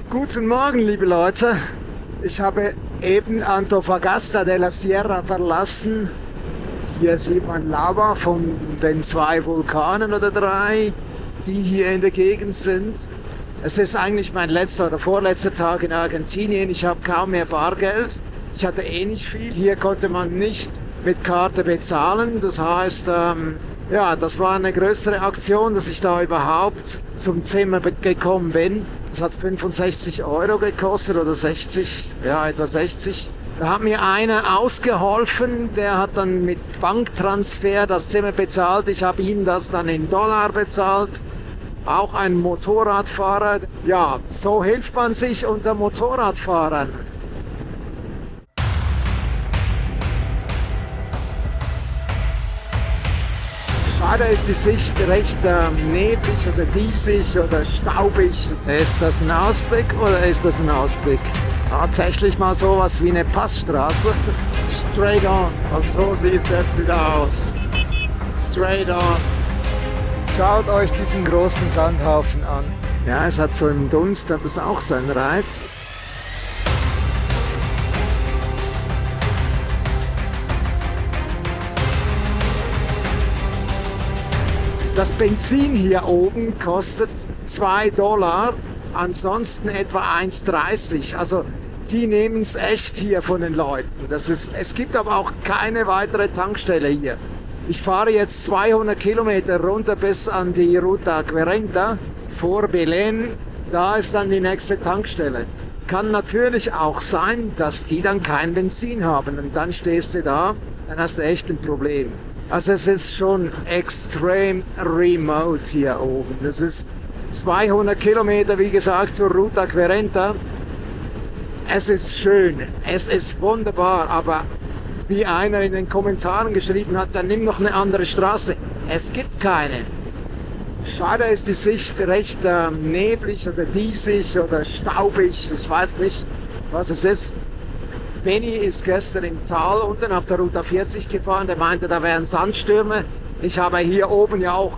Guten Morgen, liebe Leute. Ich habe eben Antofagasta de la Sierra verlassen. Hier sieht man Lava von den 2 Vulkanen oder 3, die hier in der Gegend sind. Es ist eigentlich mein letzter oder vorletzter Tag in Argentinien. Ich habe kaum mehr Bargeld. Ich hatte eh nicht viel. Hier konnte man nicht mit Karte bezahlen. Das heißt, ja, das war eine größere Aktion, dass ich da überhaupt zum Zimmer gekommen bin. Das hat 65 Euro gekostet oder 60, ja, etwa 60. Da hat mir einer ausgeholfen, der hat dann mit Banktransfer das Zimmer bezahlt. Ich habe ihm das dann in Dollar bezahlt. Auch ein Motorradfahrer. Ja, so hilft man sich unter Motorradfahrern. Schade ist die Sicht recht neblig oder diesig oder staubig. Ist das ein Ausblick oder ist das ein Ausblick? Tatsächlich mal sowas wie eine Passstraße. Straight on. Und so sieht es jetzt wieder aus. Straight on. Schaut euch diesen großen Sandhaufen an. Ja, es hat so im Dunst, hat es auch seinen Reiz. Das Benzin hier oben kostet $2, ansonsten etwa 1,30. Also die nehmen es echt hier von den Leuten. Es gibt aber auch keine weitere Tankstelle hier. Ich fahre jetzt 200 Kilometer runter bis an die Ruta Querenta vor Belén. Da ist dann die nächste Tankstelle. Kann natürlich auch sein, dass die dann kein Benzin haben. Und dann stehst du da, dann hast du echt ein Problem. Also es ist schon extrem remote hier oben. Das ist 200 Kilometer, wie gesagt, zur Ruta Querenta. Es ist schön, es ist wunderbar, aber wie einer in den Kommentaren geschrieben hat, dann nimm noch eine andere Straße. Es gibt keine. Schade ist die Sicht recht neblig oder diesig oder staubig. Ich weiß nicht, was es ist. Benny ist gestern im Tal unten auf der Route 40 gefahren, der meinte, da wären Sandstürme. Ich habe hier oben ja auch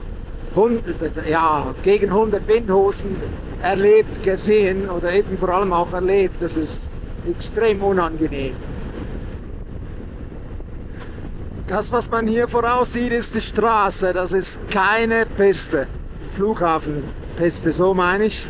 gegen 100 Windhosen erlebt, gesehen oder eben vor allem auch erlebt. Das ist extrem unangenehm. Das, was man hier voraussieht, ist die Straße. Das ist keine Piste. Flughafenpiste, so meine ich.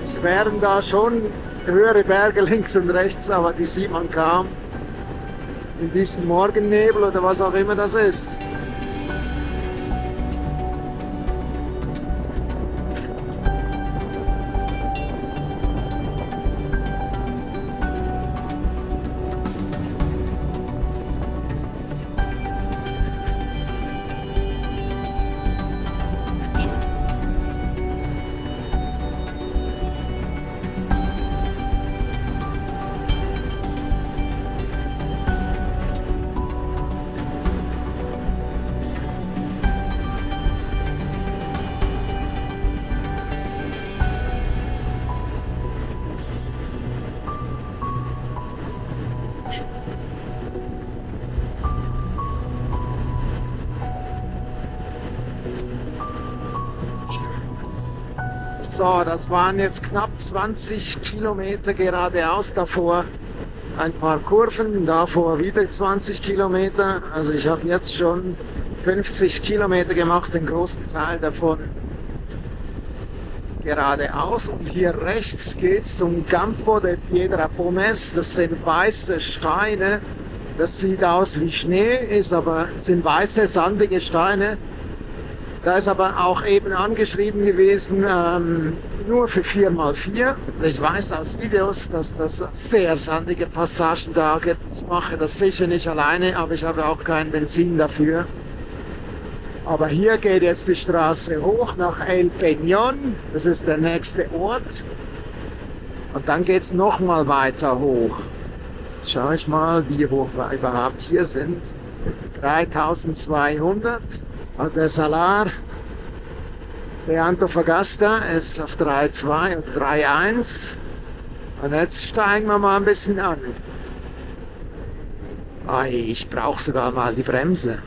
Es wären da schon höhere Berge links und rechts, aber die sieht man kaum. In diesem Morgennebel oder was auch immer das ist. So, das waren jetzt knapp 20 Kilometer geradeaus, davor ein paar Kurven, davor wieder 20 Kilometer. Also ich habe jetzt schon 50 Kilometer gemacht, den großen Teil davon geradeaus. Und hier rechts geht es zum Campo de Piedra Pómez. Das sind weiße Steine. Das sieht aus wie Schnee, sind weiße, sandige Steine. Da ist aber auch eben angeschrieben gewesen, nur für 4x4. Ich weiß aus Videos, dass das sehr sandige Passagen da gibt. Ich mache das sicher nicht alleine, aber ich habe auch kein Benzin dafür. Aber hier geht jetzt die Straße hoch nach El Peñón. Das ist der nächste Ort. Und dann geht es nochmal weiter hoch. Jetzt schaue ich mal, wie hoch wir überhaupt hier sind. 3200. Also der Salar Der Antofagasta ist auf 3,2 und 3,1. Und jetzt steigen wir mal ein bisschen an. Ei, ich brauche sogar mal die Bremse.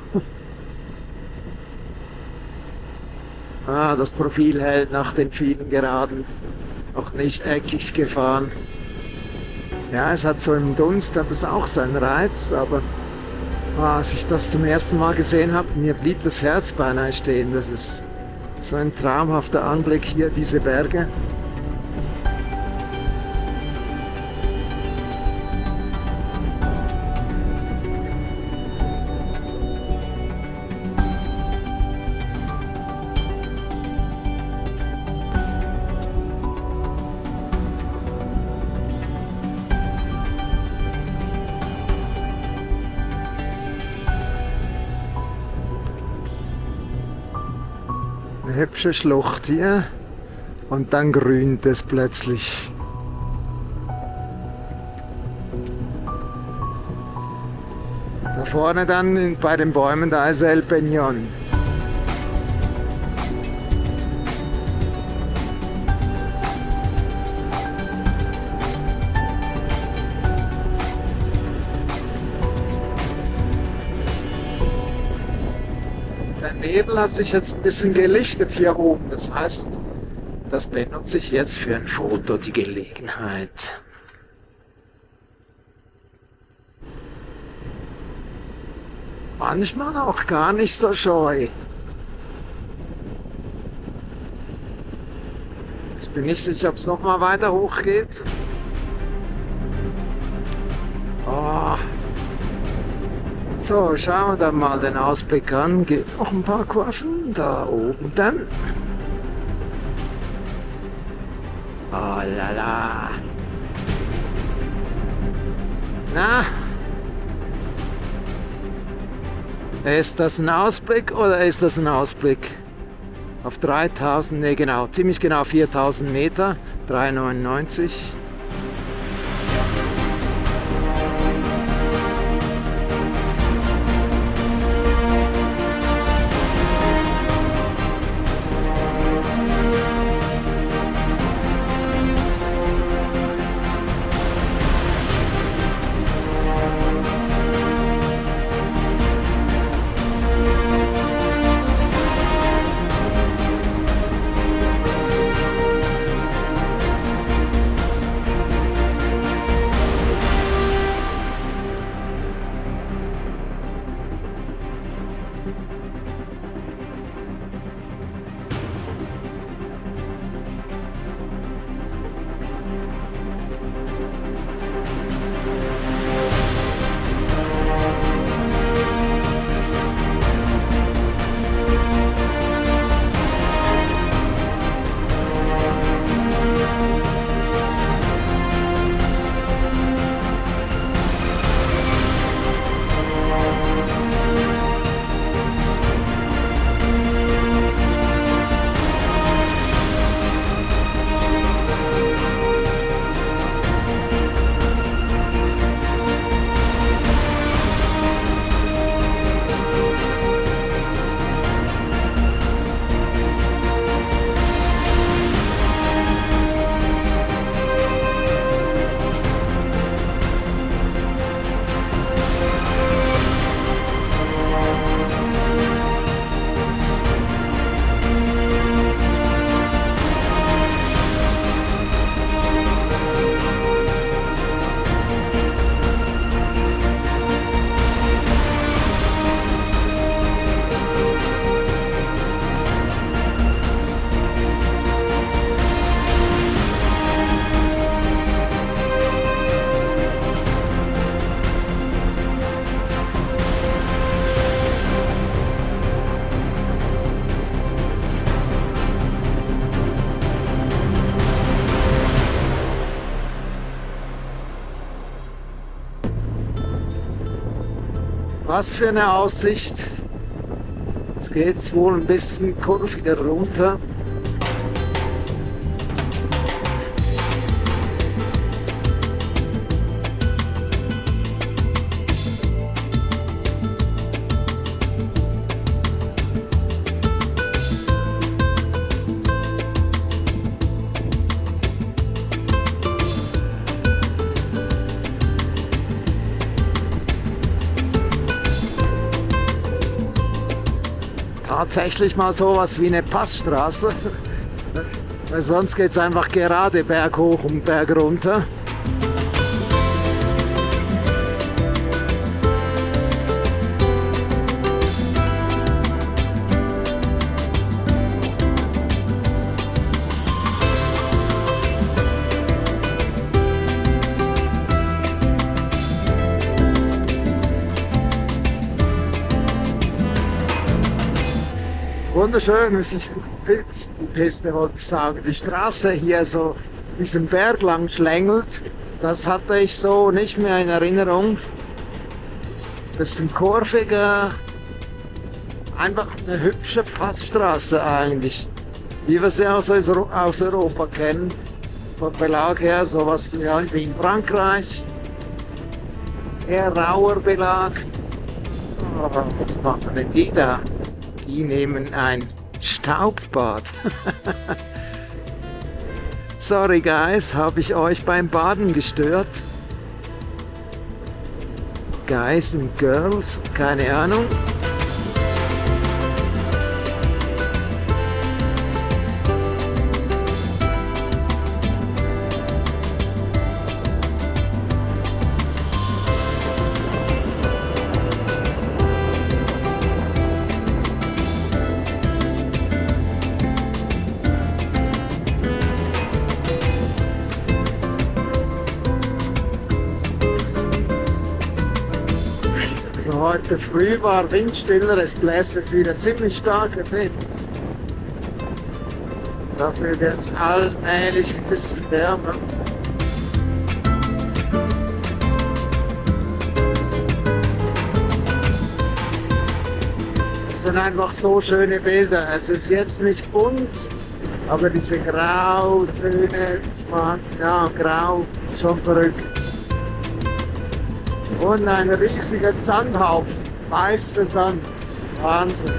Das Profil hält nach den vielen Geraden noch nicht eckig gefahren. Ja, es hat so im Dunst, hat es auch seinen Reiz, aber als ich das zum ersten Mal gesehen habe, mir blieb das Herz beinahe stehen. Das ist so ein traumhafter Anblick hier, diese Berge. Eine hübsche Schlucht hier und dann grünt es plötzlich. Da vorne dann bei den Bäumen, da ist El Peñón. Der Nebel hat sich jetzt ein bisschen gelichtet hier oben. Das heißt, das benutze ich jetzt für ein Foto, die Gelegenheit. Manchmal auch gar nicht so scheu. Ich bin nicht sicher, ob es noch mal weiter hoch geht. Oh. So, schauen wir dann mal den Ausblick an. Geht noch ein paar Kurven da oben dann. Oh la la. Na? Ist das ein Ausblick oder ist das ein Ausblick? Auf 3000, ne genau, ziemlich genau 4000 Meter, 399. Was für eine Aussicht. Jetzt geht es wohl ein bisschen kurviger runter. tatsächlich mal sowas wie eine Passstraße. Weil sonst geht es einfach gerade berghoch und bergunter. Wunderschön, wie sich die Piste, wollte ich sagen, die Straße hier so diesen Berg lang schlängelt. Das hatte ich so nicht mehr in Erinnerung. Bisschen kurviger, einfach eine hübsche Passstraße eigentlich, wie wir sie aus Europa kennen. Vom Belag her sowas ja, wie in Frankreich. Eher rauer Belag. Oh, was machen denn die da? Die nehmen ein Staubbad. Sorry guys, habe ich euch beim Baden gestört? Guys and Girls, keine Ahnung. Also heute früh war windstiller, es bläst jetzt wieder ziemlich starker Wind. Dafür wird es allmählich ein bisschen wärmer. Es sind einfach so schöne Bilder. Es ist jetzt nicht bunt, aber diese Grautöne, ja, grau, ist schon verrückt. Und ein riesiger Sandhaufen, weißer Sand, Wahnsinn.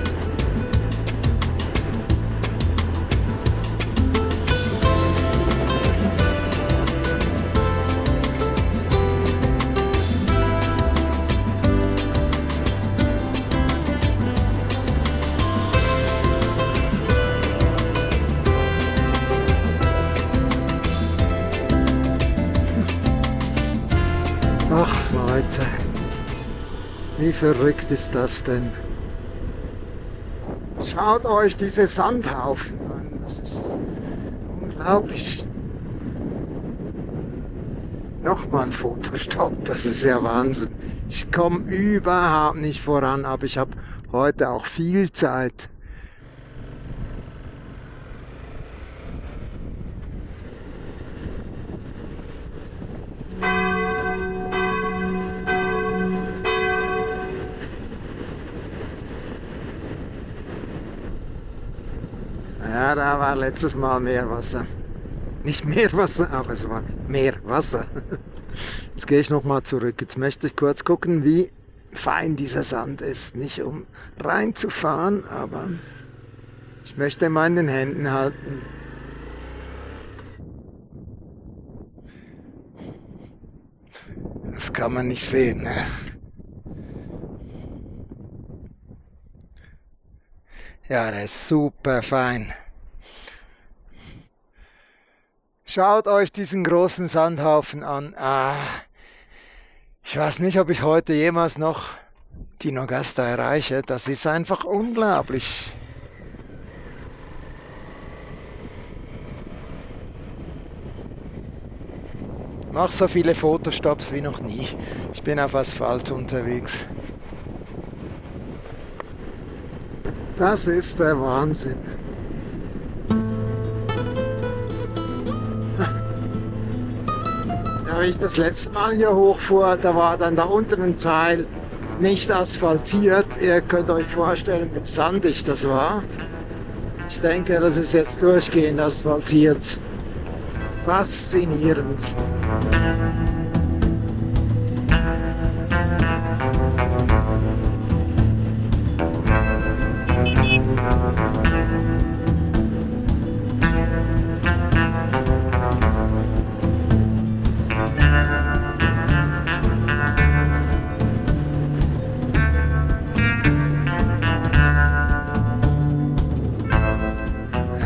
Ach Leute, wie verrückt ist das denn? Schaut euch diese Sandhaufen an, das ist unglaublich. Nochmal ein Fotostopp, das ist ja Wahnsinn. Ich komme überhaupt nicht voran, aber ich habe heute auch viel Zeit. Ja, da war letztes Mal mehr Wasser. Nicht mehr Wasser, aber es war mehr Wasser. Jetzt gehe ich nochmal zurück. Jetzt möchte ich kurz gucken, wie fein dieser Sand ist. Nicht um reinzufahren, aber ich möchte mal in den Händen halten. Das kann man nicht sehen, ne? Ja, der ist super fein. Schaut euch diesen großen Sandhaufen an. Ich weiß nicht, ob ich heute jemals noch die Nogasta erreiche. Das ist einfach unglaublich. Mach so viele Fotostops wie noch nie. Ich bin auf Asphalt unterwegs. Das ist der Wahnsinn. Ja, wie ich das letzte Mal hier hochfuhr, da war dann der untere Teil nicht asphaltiert. Ihr könnt euch vorstellen, wie sandig das war. Ich denke, das ist jetzt durchgehend asphaltiert. Faszinierend.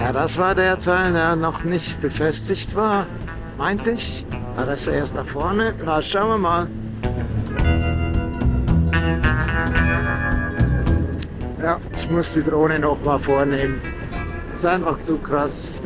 Ja, das war der Teil, der noch nicht befestigt war, meinte ich. War das erst da vorne? Na, schauen wir mal. Ja, ich muss die Drohne noch mal vornehmen. Ist einfach zu krass.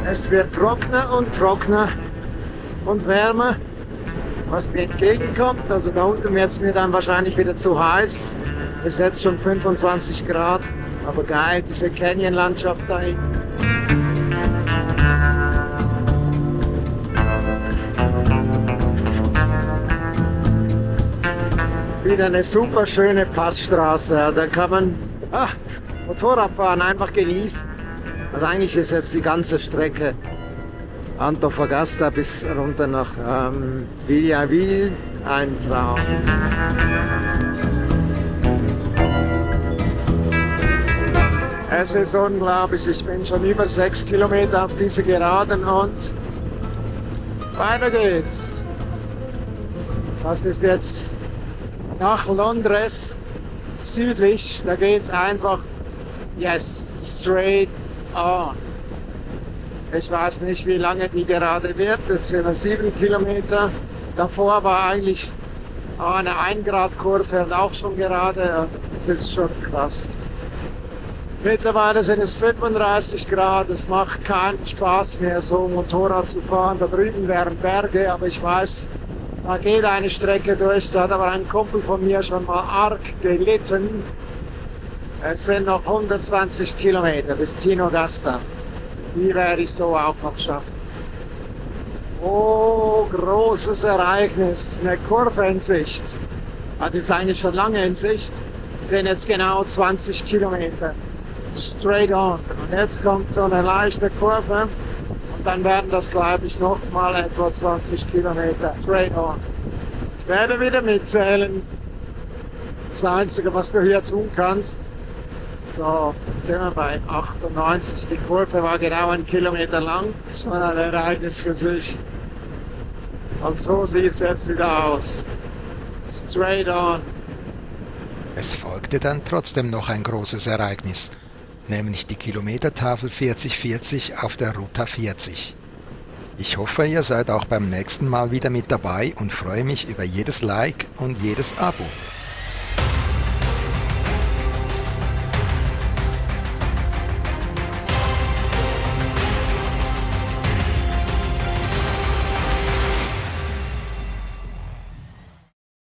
Es wird trockener und trockener und wärmer, was mir entgegenkommt. Also da unten wird es mir dann wahrscheinlich wieder zu heiß. Es ist jetzt schon 25 Grad, aber geil, diese Canyon-Landschaft da hinten. Wieder eine super schöne Passstraße, da kann man Motorradfahren einfach genießen. Also eigentlich ist jetzt die ganze Strecke Antofagasta bis runter nach Villaville ein Traum. Es ist unglaublich, ich bin schon über 6 Kilometer auf diese Geraden und weiter geht's. Das ist jetzt nach Londres südlich, da geht's einfach, straight on. Ich weiß nicht, wie lange die Gerade wird. Jetzt sind wir 7 Kilometer. Davor war eigentlich eine 1-Grad-Kurve und auch schon gerade. Das ist schon krass. Mittlerweile sind es 35 Grad. Es macht keinen Spaß mehr, so Motorrad zu fahren. Da drüben wären Berge, aber ich weiß, da geht eine Strecke durch. Da hat aber ein Kumpel von mir schon mal arg gelitten. Es sind noch 120 Kilometer bis Tinogasta. Die werde ich so auch noch schaffen. Oh, großes Ereignis. Eine Kurve in Sicht. Das ist eigentlich schon lange in Sicht. Sind jetzt genau 20 Kilometer. Straight on. Und jetzt kommt so eine leichte Kurve. Und dann werden das, glaube ich, noch mal etwa 20 Kilometer. Straight on. Ich werde wieder mitzählen. Das Einzige, was du hier tun kannst. So, sind wir bei 98. Die Kurve war genau 1 Kilometer lang. Das war ein Ereignis für sich. Und so sieht es jetzt wieder aus. Straight on. Es folgte dann trotzdem noch ein großes Ereignis, nämlich die Kilometertafel 4040 auf der Ruta 40. Ich hoffe, ihr seid auch beim nächsten Mal wieder mit dabei und freue mich über jedes Like und jedes Abo.